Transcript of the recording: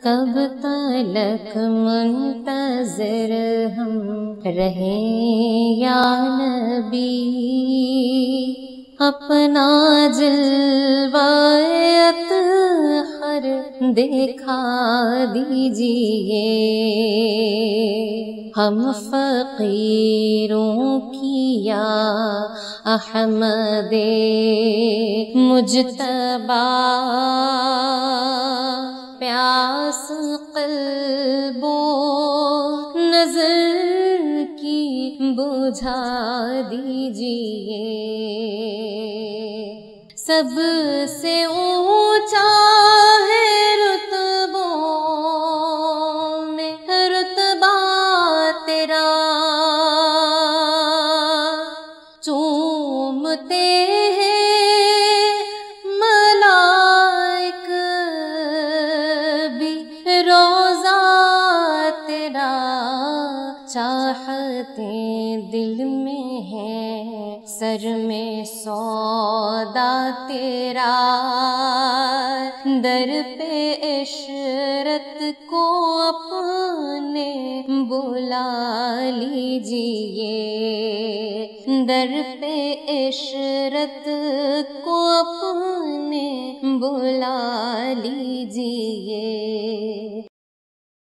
کب تلک منتظر ہم رہیں یا نبی، اپنا جلوہ اطہر دکھا دیجئے، ہم فقیروں کی یا احمد مجتبی پیاس قلب و نظر کی بجھا دیجئے، سب سے اونچا ہے رتبوں میں رتبہ تیرا، چومتے ہیں ملائک بھی روضہ تیرا، چاہتیں دل میں ہیں سر میں سودا تیرا، در پہ عشرت کو اپنے بلا لیجئے، در پہ عشرت کو اپنے بلا لیجئے۔